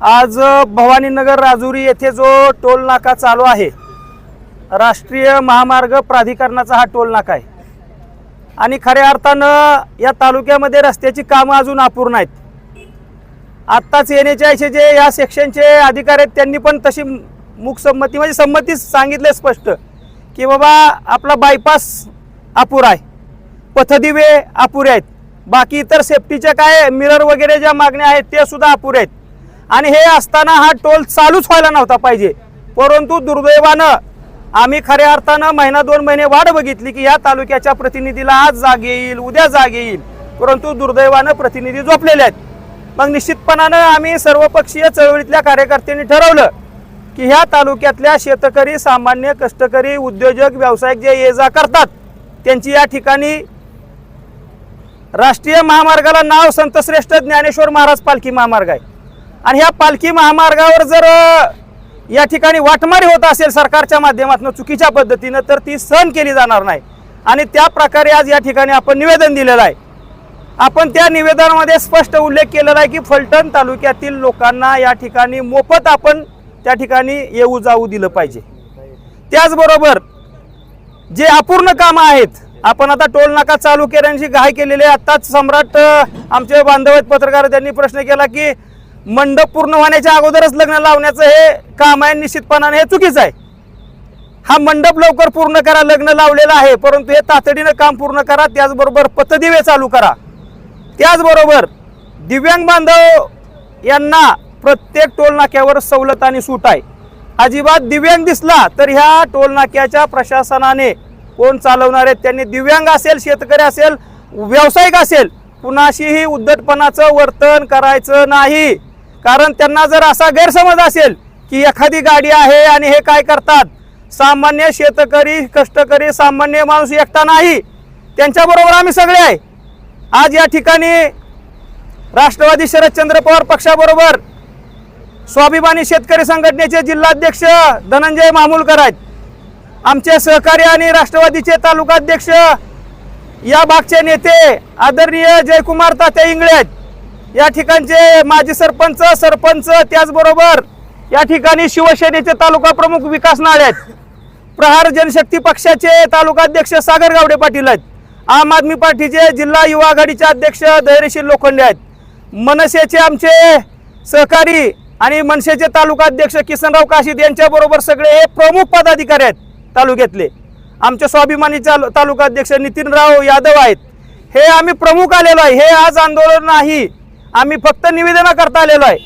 आज भवानीनगर राजुरी येथे जो टोल नाका चालू आहे, राष्ट्रीय महामार्ग प्राधिकरणाचा हा टोल नाका आहे आणि खऱ्या अर्थानं या तालुक्यामध्ये रस्त्याची कामं अजून अपूर्ण आहेत। आत्ताच NHAIचे जे या सेक्शनचे अधिकारी आहेत त्यांनी पण तशी मूकसंमती म्हणजे संमती सांगितले स्पष्ट की बाबा आपला बायपास अपुरा आहे, पथदिवे अपुरे आहेत, बाकी इतर सेफ्टीच्या काय मिरर वगैरे ज्या मागण्या आहेत ते सुद्धा अपुरे आहेत आणि हे असताना हा टोल चालूच व्हायला नव्हता पाहिजे। परंतु दुर्दैवानं आम्ही खऱ्या अर्थानं महिना 2 महिने वाट बघितली की या तालुक्याच्या प्रतिनिधीला आज जाग येईल, उद्या जाग येईल, परंतु दुर्दैवानं प्रतिनिधी झोपलेले आहेत। मग निश्चितपणानं आम्ही सर्वपक्षीय चळवळीतल्या कार्यकर्त्यांनी ठरवलं की ह्या तालुक्यातल्या शेतकरी, सामान्य कष्टकरी, उद्योजक, व्यावसायिक जे ये जा करतात त्यांची या ठिकाणी राष्ट्रीय महामार्गाला नाव संतश्रेष्ठ ज्ञानेश्वर महाराज पालखी महामार्ग आहे आणि ह्या पालखी महामार्गावर जर या ठिकाणी वाटमारी होत असेल सरकारच्या माध्यमातून चुकीच्या पद्धतीनं तर ती सहन केली जाणार नाही आणि त्या प्रकारे आज या ठिकाणी आपण निवेदन दिलेलं आहे। आपण त्या निवेदनामध्ये स्पष्ट उल्लेख केलेला आहे की फलटण तालुक्यातील लोकांना या ठिकाणी मोफत आपण त्या ठिकाणी येऊ जाऊ दिलं पाहिजे। त्याचबरोबर जे अपूर्ण कामं आहेत, आपण आता टोल नाका चालू करण्याची घाई केलेली आहे। आत्ताच सम्राट आमचे बांधव आहेत पत्रकार, त्यांनी प्रश्न केला की मंडप पूर्ण होण्याच्या अगोदरच लग्न लावण्याचं हे काम आहे, निश्चितपणाने हे चुकीचं आहे। हा मंडप लवकर पूर्ण करा, लग्न लावलेलं आहे, परंतु हे तातडीनं काम पूर्ण करा। त्याचबरोबर पथदिवे चालू करा। त्याचबरोबर दिव्यांग बांधव यांना प्रत्येक टोल नाक्यावर सवलत आणि सूट आहे। अजिबात दिव्यांग दिसला तर ह्या टोल नाक्याच्या प्रशासनाने कोण चालवणार आहेत त्यांनी दिव्यांग असेल, शेतकरी असेल, व्यावसायिक असेल, कुणाशीही उद्धटपणाचं वर्तन करायचं नाही। कारण त्यांना जर असा गैरसमज असेल की एखादी गाडी आहे आणि हे काय करतात, सामान्य शेतकरी, कष्टकरी, सामान्य माणूस एकटा नाही, त्यांच्याबरोबर आम्ही सगळे आहे। आज या ठिकाणी राष्ट्रवादी शरदचंद्र पवार पक्षाबरोबर स्वाभिमानी शेतकरी संघटनेचे जिल्हाध्यक्ष धनंजय मामुलकर आहेत, आमचे सहकारी आणि राष्ट्रवादीचे तालुकाध्यक्ष या भागचे नेते आदरणीय जयकुमार तात्या इंगळे आहेत, या ठिकाणचे माजी सरपंच, त्याचबरोबर या ठिकाणी शिवसेनेचे तालुका प्रमुख विकास नाळे आहेत, प्रहार जनशक्ती पक्षाचे तालुकाध्यक्ष सागर गावडे पाटील आहेत, आम आदमी पार्टीचे जिल्हा युवा आघाडीचे अध्यक्ष धैर्यशील लोखंडे आहेत, मनसेचे आमचे सहकारी आणि मनसेचे तालुकाध्यक्ष किसनराव काशीद यांच्याबरोबर सगळे हे प्रमुख पदाधिकारी आहेत तालुक्यातले। आमचे स्वाभिमानी तालुकाध्यक्ष नितीनराव यादव आहेत। हे आम्ही प्रमुख आलेलो आहे, हे आज आंदोलन नाही, आम्ही फक्त निवेदन करता आलेलो आहे।